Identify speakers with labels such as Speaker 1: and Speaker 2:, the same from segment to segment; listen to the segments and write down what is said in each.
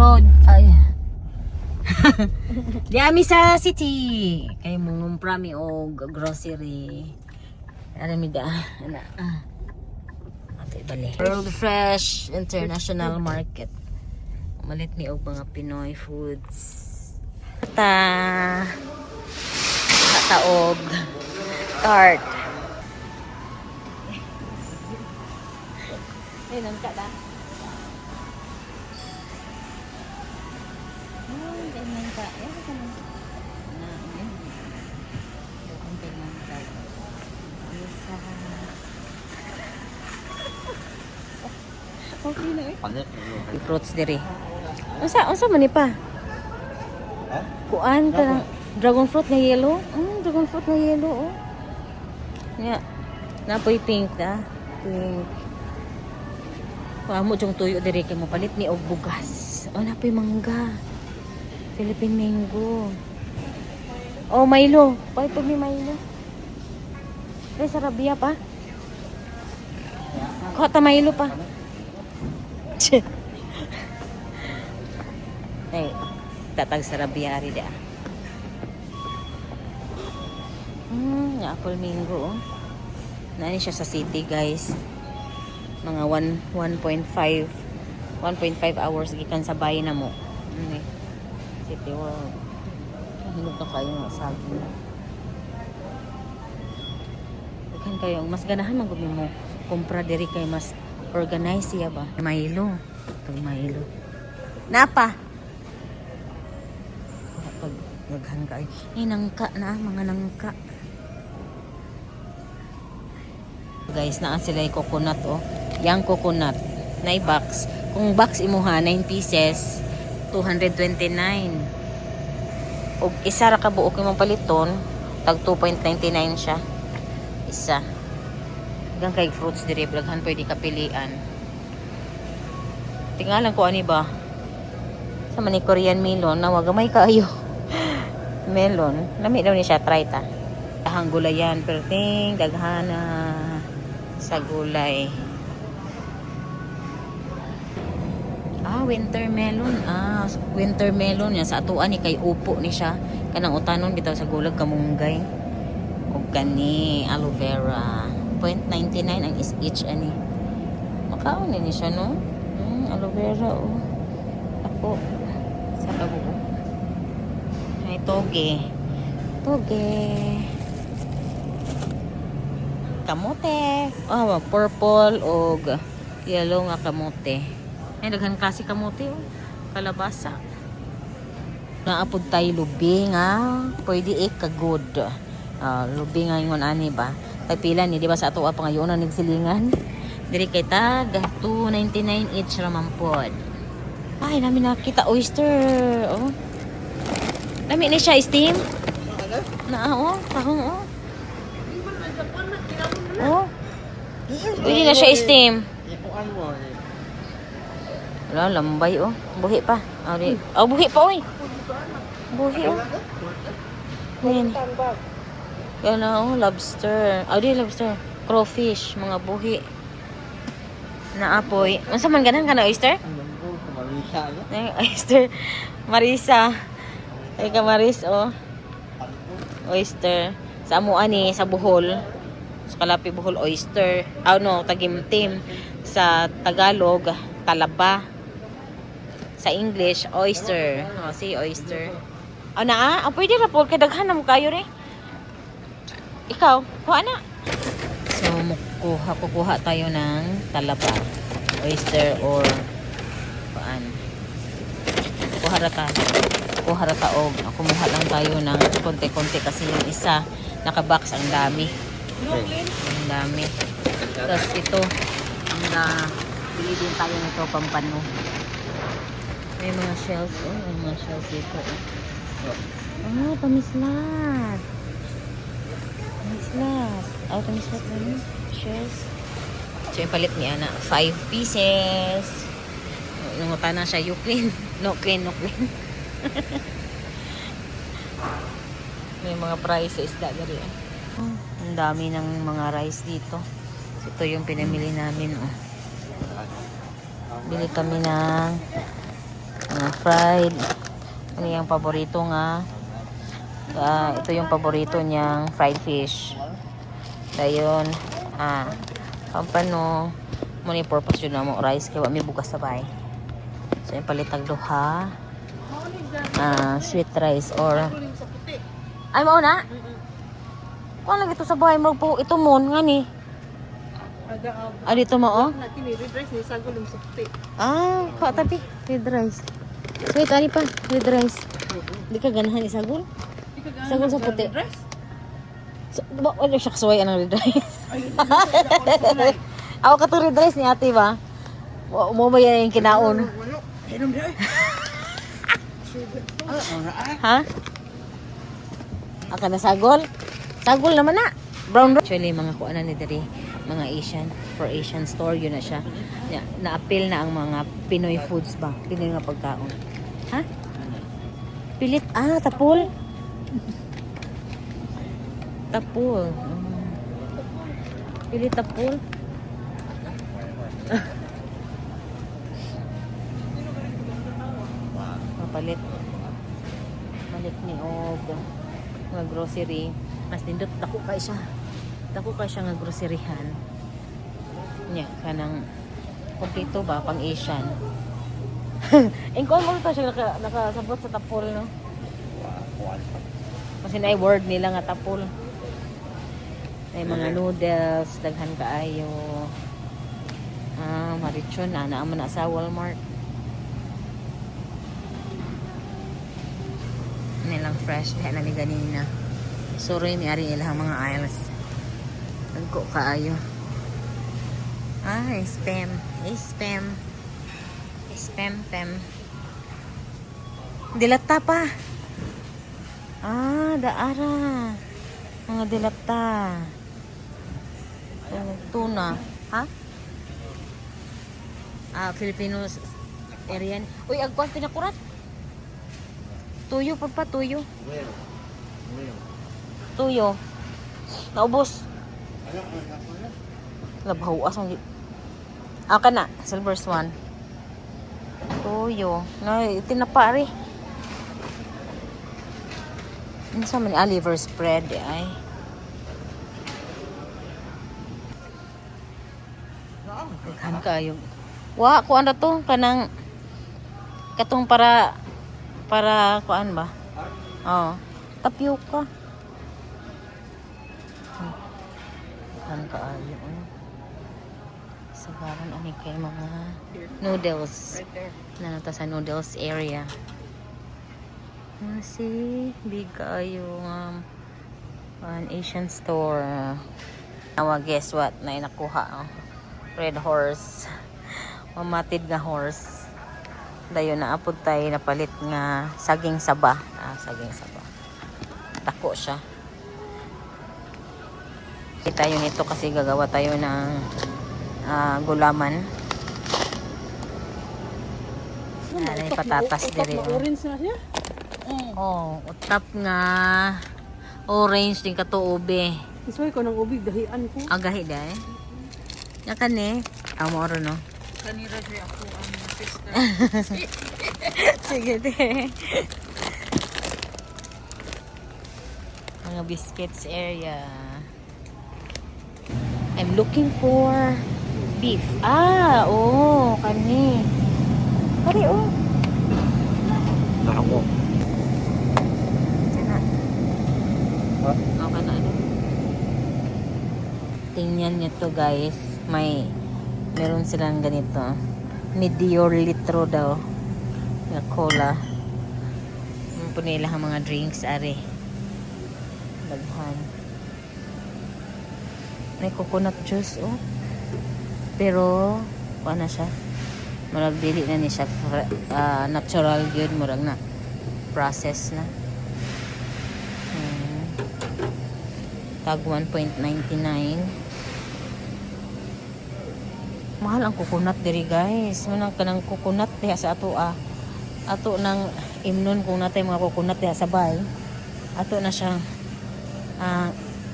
Speaker 1: road. Ay. Di ami sa city. Kay mong prami og grocery. Ara mi da. Ana. Ato ibali. World Fresh International Market. Malit mi og mga Pinoy foods. Taog tart. Ay, nangka da. Ay, nangka. Ay, nangka. Okay na eh. Fruits diri. Unsa man ni pa? Kuan ka ng dragon fruit na yellow. Dragon fruit na yellow oh. Nya. Napoy pink da. Pink. Amo jung tuyo diri kay mo palit ni og bugas. Oh napoy mangga. Philippine mango. Oh Milo. Pay pag ni Milo. Ay sarabia pa. Kota Milo pa. Ay, tatag sarabia ri da. Apple mango oh. Nani siya sa city guys. Mga 1.5 hours gikan sa bayan na mo. City World. Hinog na kayo ng saging. Bukan kayo, mas ganahan man gumi mo kumpra diri kay mas organize siya ba? Milo. Itong Milo. Napa? Pag naghan ka ay nangka na, mga nangka. Guys, naa sila yung coconut oh. Yang coconut. Na box. Kung box imuha, 9 pieces, 229. Og isa ra ka buok imong paliton, tag 2.99 siya. Isa. Hanggang kay fruits diri, blaghan pwede ka pilian. Tingalan ko ani ba? Sa man ni Korean melon, nawagamay kaayo. Melon, lami daw ni siya, try ta. Ahang gulayan, perting daghana sa gulay. Winter melon. Winter melon yan. Sa atuan ni kay upo ni siya. Kanang utanon bitaw sa gulag kamunggay. O gani, aloe vera. 0.99 ang is each ani. Makaon ni siya no? Aloe vera oh. Ako. Sa kabuo. Ay, toge. Toge. Kamote. Purple o yellow nga kamote. Ay, daghan klase kamote oh. Kalabasa. Naapod tayo lubi nga. Pwede ka-good. Lubi nga yung ani ba? Tay pila ni, di ba sa ato pa ngayon na nagsilingan? Diri kay tag, 2.99 each raman pod. Ay, namin nakita oyster. Oh. Nami ni siya steam. Oh, tahong oh. Oh. Pwede na siya steam. Wala, lambay oh. Buhi pa. Buhi pa oy. Buhi oh. Yan. Yan oh, lobster. Di lobster. Crawfish, mga buhi. Naapoy. Unsa man ganan ka na oyster? Oyster. Marisa. Ay ka Maris oh. Oyster. Sa amo ani sa Bohol. Sa Kalapi Bohol oyster. Tagimtim. Sa Tagalog talaba. Sa English oyster. Si oyster. Pwede ra po kay daghan na mo kayo re. Ikaw, kuha na. So kukuha tayo ng talaba, oyster or paan. Kuha ra ta og kumuha lang tayo ng konti-konti kasi yung isa naka-box ang dami. Ang dami. Tapos ito bili din tayo nito pampano. May mga shells may mga shells dito tamislat. Tamislat na shells. So yung palit niya na 5 pieces. Nangutan na siya, you clean. No clean. May mga price sa isda gari. Ang dami ng mga rice dito. So, ito yung pinamili namin. Bili kami ng Fried. Ano yung paborito nga? Ito yung paborito niyang fried fish. Dayon. Pampano. Muna yung purpose yun na mo. Rice. Kaya may bugas sabay. So yung palitag duha. Sweet rice or... Ay, mauna? Kung lang ito sa bahay mo po. Ito mo. Nga ni. Dito mo, oh? Katabi. Red rice. Wait, ani pa? Red rice. Di ka ganahan isagol? Isagol sa puti. Wala siya kasuway ang red rice. Ako ka red rice ni ate ba? Umumaya yung kinaon. Ha? Aka na sagol? Sagol naman na. Brown rice. Actually, mga kuanan ni Dari. Mga Asian. For Asian store, yun na siya. Na-appeal na ang mga Pinoy foods ba? Pinoy nga pagkaon. Ha? Pilit. Tapol. Tapol. Pilit tapol. Papalit. Malit ni Og. Mga grocery. Mas nindot. Dako ka siya nga groceryhan. Nya, kanang kompleto ba? Pang Asian. Engkon mo ito siya nakasabot sa tapol, no? Kasi na word nila nga tapol. May mga noodles, daghan kaayo. Marichon, naman na sa Walmart. Nilang fresh, dahil na ni ganina. Sorry, may ari ilang mga aisles. Nagko kaayo. Spam. Spam. Dilata pa. Daara. Mga dilata. Tuna. Ha? Filipinos area. Uy, agpang pinakurat. Tuyo pa, tuyo. Tuyo. Naubos. Labawas ang na, silver swan. Tuyo. Tinapari. Ano sa man liver spread ay. Kan kayo. Kuan na to kanang katong para kuan ba? Tapioca. Kan kaayo. Sagaran ani kay mga noodles. Nanata sa noodles area. Big kayo an Asian store. Guess what? Na nakuha. Red horse. Mamatid nga horse. Dayon na apod tayo napalit nga saging saba. Saging saba. Tako siya. Kita tayo nito kasi gagawa tayo ng gulaman. May patatas dire.
Speaker 2: Orange na siya?
Speaker 1: Utap nga orange din kato ube.
Speaker 2: Isuy ko ng ubig dahian ko.
Speaker 1: Gahi dai. Yakan ni. Amo ro no.
Speaker 2: Kanira siya ako ang sister.
Speaker 1: Sige de. Mga biscuits area. I'm looking for beef. Kani. Kani
Speaker 3: Ako.
Speaker 1: Okay na. Tingnan nyo to guys. Meron silang ganito. Medio litro daw. Na cola. Po nila ang mga drinks ari. Daghan. May coconut juice pero ano siya? Murag dili na ni siya natural good, murag na process na. Tag 1.99. Mahal ang coconut diri guys. Manang kanang coconut diha sa ato nang imnon kung natay mga coconut diha sa bay. Ato na siya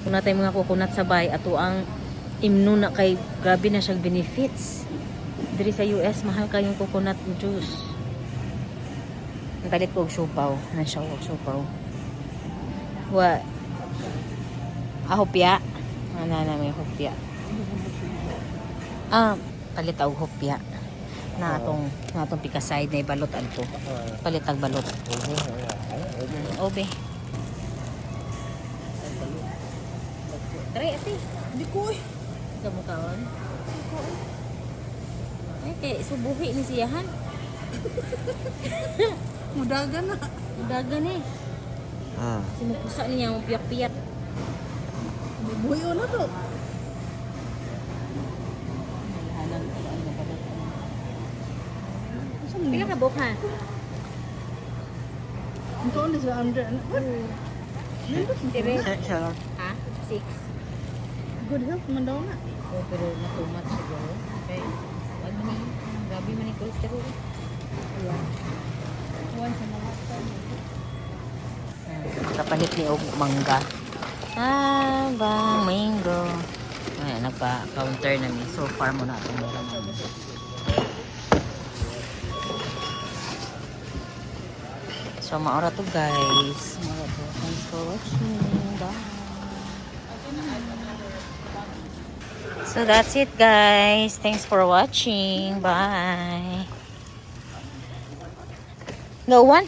Speaker 1: kung natay mga coconut sa bay, ato ang imnon na kay grabe na siyang benefits. Diri sa US mahal kayong coconut juice. Ang palit ko og supaw. Ano siya og supaw? What? Hopya. Ano na may hopya. Palit og hopya. Na atong pikaside na ibalot adto. Palit ag balot. Obe. Try ate.
Speaker 2: Hindi ko eh.
Speaker 1: Kamukaon. Ay kay subuhi ni siyahan.
Speaker 2: Mudaga na.
Speaker 1: Dagan eh. Simupusa niya mo piyak-piyak.
Speaker 2: Buyo na to.
Speaker 1: Pila ka buka?
Speaker 2: Ito ulit sa under.
Speaker 1: Ha? 6.
Speaker 2: Good health man daw na.
Speaker 1: Oh, pero natumat siguro. Okay. Ano man yun? Grabe man yung cholesterol.
Speaker 2: Once in a lifetime.
Speaker 1: Kapalit ni og mangga. Bang mango. Ay, nagpa-counter na ni. So far mo na itong meron namin. So, maura to guys. Maura to. Thanks for watching. Bye. So, that's it guys. Thanks for watching. Bye. No one?